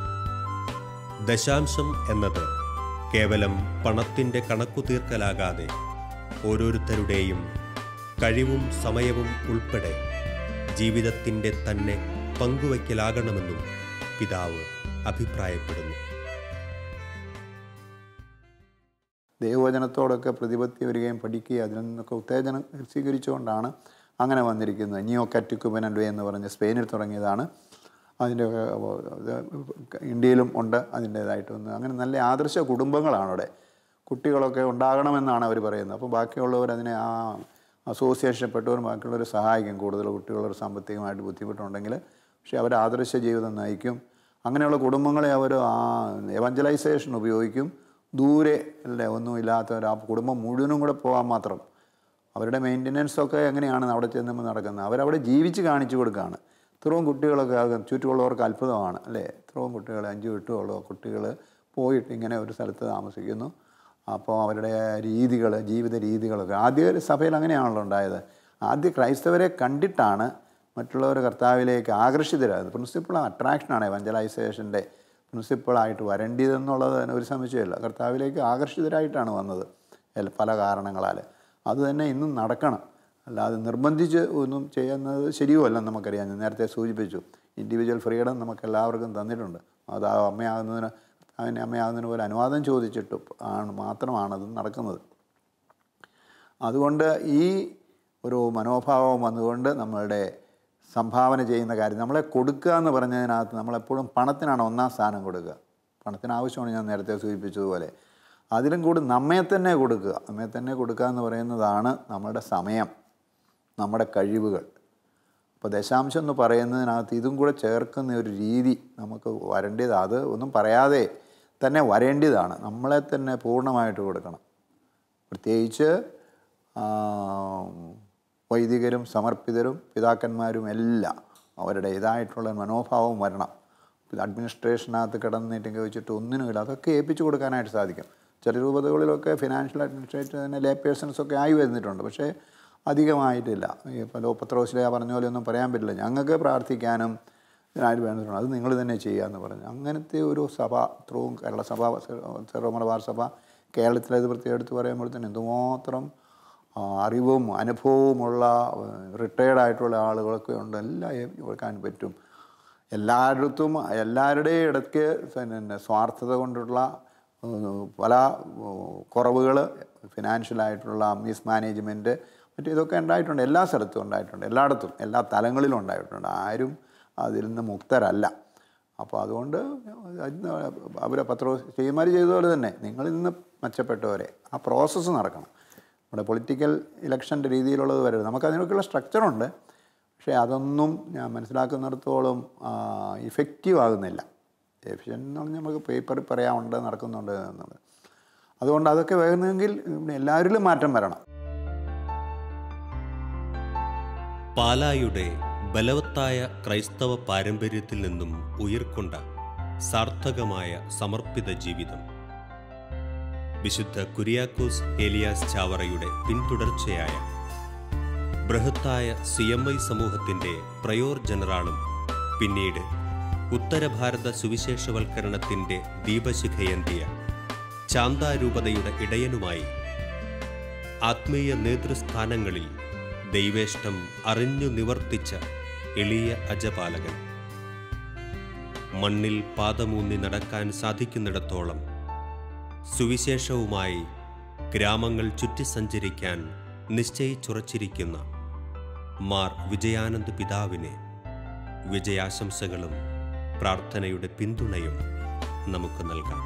ദശാംശം എന്നത് കേവലം പണത്തിൻ്റെ കണക്കുതീർക്കലാകാതെ ഓരോരുത്തരുടെയും കഴിവും സമയവും ഉൾപ്പെടെ ജീവിതത്തിൻ്റെ തന്നെ പങ്കുവയ്ക്കലാകണമെന്നും പിതാവ് അഭിപ്രായപ്പെടുന്നു. ദൈവവചനത്തോടൊക്കെ പ്രതിപത്തി വരികയും പഠിക്കുകയും അതിൽ നിന്നൊക്കെ ഉത്തേജനം സ്വീകരിച്ചുകൊണ്ടാണ് അങ്ങനെ വന്നിരിക്കുന്നത്. നിയോ കാറ്റക്കുമെനൻവേ എന്ന് പറഞ്ഞ് സ്പെയിനിൽ തുടങ്ങിയതാണ്. അതിൻ്റെ ഇന്ത്യയിലും ഉണ്ട് അതിൻ്റേതായിട്ടൊന്ന്. അങ്ങനെ നല്ല ആദർശ കുടുംബങ്ങളാണ് അവിടെ. കുട്ടികളൊക്കെ ഉണ്ടാകണമെന്നാണ് അവർ പറയുന്നത്. അപ്പോൾ ബാക്കിയുള്ളവർ അതിനെ ആ അസോസിയേഷൻപ്പെട്ടവർ ബാക്കിയുള്ളവർ സഹായിക്കും. കൂടുതൽ കുട്ടികളൊരു സാമ്പത്തികമായിട്ട് ബുദ്ധിമുട്ടുണ്ടെങ്കിൽ പക്ഷേ അവർ ആദർശ ജീവിതം നയിക്കും. അങ്ങനെയുള്ള കുടുംബങ്ങളെ അവർ ആ എവഞ്ചലൈസേഷൻ ഉപയോഗിക്കും. ദൂരെ അല്ലേ ഒന്നുമില്ലാത്തവർ ആ കുടുംബം മുഴുവനും കൂടെ പോകാൻ മാത്രം. അവരുടെ മെയിൻ്റനൻസൊക്കെ എങ്ങനെയാണ് അവിടെ ചെന്നുമ്പോൾ നടക്കുന്നത്, അവരവിടെ ജീവിച്ച് കാണിച്ചു കൊടുക്കുകയാണ്. ഇത്രയും കുട്ടികളൊക്കെ ചുറ്റുമുള്ളവർക്ക് അത്ഭുതമാണ് അല്ലേ? ഇത്രയും കുട്ടികൾ 5-8 കുട്ടികൾ പോയിട്ട് ഇങ്ങനെ ഒരു സ്ഥലത്ത് താമസിക്കുന്നു. അപ്പോൾ അവരുടെ രീതികൾ, ജീവിത രീതികളൊക്കെ ആദ്യ സഭയിൽ അങ്ങനെയാണല്ലോ ഉണ്ടായത്. ആദ്യ ക്രൈസ്തവരെ കണ്ടിട്ടാണ് മറ്റുള്ളവർ കർത്താവിലേക്ക് ആകർഷിതരായത്. പ്രിൻസിപ്പിൾ അട്രാക്ഷനാണ് എവഞ്ചലൈസേഷൻ്റെ പ്രിൻസിപ്പിളായിട്ട് വരേണ്ടതെന്നുള്ളത് ഒരു സംശയമില്ല. കർത്താവിലേക്ക് ആകർഷിതരായിട്ടാണ് വന്നത് പല കാരണങ്ങളാൽ. അത് തന്നെ ഇന്നും നടക്കണം. അല്ലാതെ നിർബന്ധിച്ച് ഒന്നും ചെയ്യുന്നത് ശരിയുമല്ലെന്ന് നമുക്കറിയാം. ഞാൻ നേരത്തെ സൂചിപ്പിച്ചു, ഇൻഡിവിജ്വൽ ഫ്രീഡം നമുക്ക് എല്ലാവർക്കും തന്നിട്ടുണ്ട്. അത് അമ്മയാകുന്നതിന് പോലെ അനുവാദം ചോദിച്ചിട്ട് മാത്രമാണത് നടക്കുന്നത്. അതുകൊണ്ട് ഈ ഒരു മനോഭാവം വന്നുകൊണ്ട് നമ്മളുടെ സംഭാവന ചെയ്യുന്ന കാര്യം, നമ്മളെ കൊടുക്കുക എന്ന് പറഞ്ഞതിനകത്ത് നമ്മളെപ്പോഴും പണത്തിനാണ് ഒന്നാം സ്ഥാനം കൊടുക്കുക. പണത്തിന് ആവശ്യമാണ്, ഞാൻ നേരത്തെ സൂചിപ്പിച്ചതുപോലെ. അതിലും കൂടി നമ്മെ തന്നെ കൊടുക്കുക. നമ്മെ തന്നെ കൊടുക്കുക എന്ന് പറയുന്നതാണ് നമ്മളുടെ സമയം, നമ്മുടെ കഴിവുകൾ. അപ്പോൾ ദശാംശം എന്ന് പറയുന്നതിനകത്ത് ഇതും കൂടെ ചേർക്കുന്ന ഒരു രീതി നമുക്ക് വരേണ്ടത്, അത് ഒന്നും പറയാതെ തന്നെ വരേണ്ടതാണ്. നമ്മളെ തന്നെ പൂർണ്ണമായിട്ട് കൊടുക്കണം. പ്രത്യേകിച്ച് വൈദികരും സമർപ്പിതരും പിതാക്കന്മാരും എല്ലാം അവരുടെ ഇതായിട്ടുള്ള മനോഭാവം വരണം. അഡ്മിനിസ്ട്രേഷനകത്ത് കിടന്നിട്ടെങ്കിൽ വെച്ചിട്ട് ഒന്നിനുമില്ല, അതൊക്കെ ഏൽപ്പിച്ചു കൊടുക്കാനായിട്ട് സാധിക്കും. ചില രൂപതകളിലൊക്കെ ഫിനാൻഷ്യൽ അഡ്മിനിസ്ട്രേറ്റർ തന്നെ ലേ പേഴ്സൺസൊക്കെ ആയി വരുന്നിട്ടുണ്ട്. പക്ഷേ അധികമായിട്ടില്ല. ഇപ്പോൾ പത്രോസിലെ പറഞ്ഞ പോലെ ഒന്നും പറയാൻ പറ്റില്ല. ഞങ്ങൾക്ക് പ്രാർത്ഥിക്കാനും ഇതിനായിട്ട് വേണ്ടിയിട്ടുണ്ട്, അത് നിങ്ങൾ തന്നെ ചെയ്യാമെന്ന് പറഞ്ഞു. അങ്ങനത്തെ ഒരു സഭ ഇത്രയും കേരള സഭ, സീറോ മലബാർ സഭ കേരളത്തിലത് പ്രത്യേകം എടുത്ത് പറയുമ്പോൾ തന്നെ എന്തുമാത്രം അറിവും അനുഭവവുമുള്ള റിട്ടയേർഡായിട്ടുള്ള ആളുകളൊക്കെ ഉണ്ട്. എല്ലാം കൊടുക്കാൻ പറ്റും. എല്ലാവരുടെയും ഇടയ്ക്ക് പിന്നെ സ്വാർത്ഥത കൊണ്ടുള്ള പല കുറവുകൾ, ഫിനാൻഷ്യലായിട്ടുള്ള മിസ്മാനേജ്മെൻറ്റ്, ഇതൊക്കെ ഉണ്ടായിട്ടുണ്ട്. എല്ലാ സ്ഥലത്തും ഉണ്ടായിട്ടുണ്ട്, എല്ലായിടത്തും എല്ലാ തലങ്ങളിലും ഉണ്ടായിട്ടുണ്ട്. ആരും അതിൽ നിന്ന് മുക്തരല്ല. അപ്പോൾ അതുകൊണ്ട് അവരെ ശ്രീമാർ ചെയ്തതുപോലെ തന്നെ നിങ്ങളിൽ നിന്ന് മെച്ചപ്പെട്ടവരെ ആ പ്രോസസ്സ് നടക്കണം. നമ്മുടെ പൊളിറ്റിക്കൽ ഇലക്ഷൻ്റെ രീതിയിലുള്ളത് വരരുത്. നമുക്കതിനൊക്കെയുള്ള സ്ട്രക്ചറുണ്ട്. പക്ഷേ അതൊന്നും ഞാൻ മനസ്സിലാക്കുന്നിടത്തോളം ഇഫക്റ്റീവ് ആകുന്നില്ല. എഫിഷ്യൻ്റ് എന്ന് പറഞ്ഞാൽ നമുക്ക് പേപ്പറിൽ പറയാനുണ്ട്, നടക്കുന്നുണ്ട് എന്നുള്ളത്. അതുകൊണ്ട് അതൊക്കെ വരുന്നെങ്കിൽ എല്ലാവരിലും മാറ്റം വരണം. പാലായുടെ ബലവത്തായ ക്രൈസ്തവ പാരമ്പര്യത്തിൽ നിന്നും ഉയർക്കൊണ്ട സാർത്ഥകമായ സമർപ്പിത ജീവിതം വിശുദ്ധ കുര്യാക്കോസ് ഏലിയാസ് ചാവറയുടെ പിന്തുടർച്ചയായ ബൃഹത്തായ CMI സമൂഹത്തിൻ്റെ പ്രയോർ ജനറാളും പിന്നീട് ഉത്തരഭാരത സുവിശേഷവൽക്കരണത്തിൻ്റെ ദീപശിഖയേന്തിയ ചാന്താരൂപതയുടെ ഇടയനുമായി ആത്മീയ നേതൃസ്ഥാനങ്ങളിൽ ദൈവേഷ്ടം അറിഞ്ഞു നിവർത്തിച്ച എളിയ അജപാലകൻ. മണ്ണിൽ പാദമൂന്നി നടക്കാൻ സാധിക്കുന്നിടത്തോളം സുവിശേഷവുമായി ഗ്രാമങ്ങൾ ചുറ്റി സഞ്ചരിക്കാൻ നിശ്ചയിച്ചുറച്ചിരിക്കുന്ന മാർ വിജയാനന്ദ് പിതാവിനെ വിജയാശംസകളും പ്രാർത്ഥനയുടെ പിന്തുണയും നമുക്ക് നൽകാം.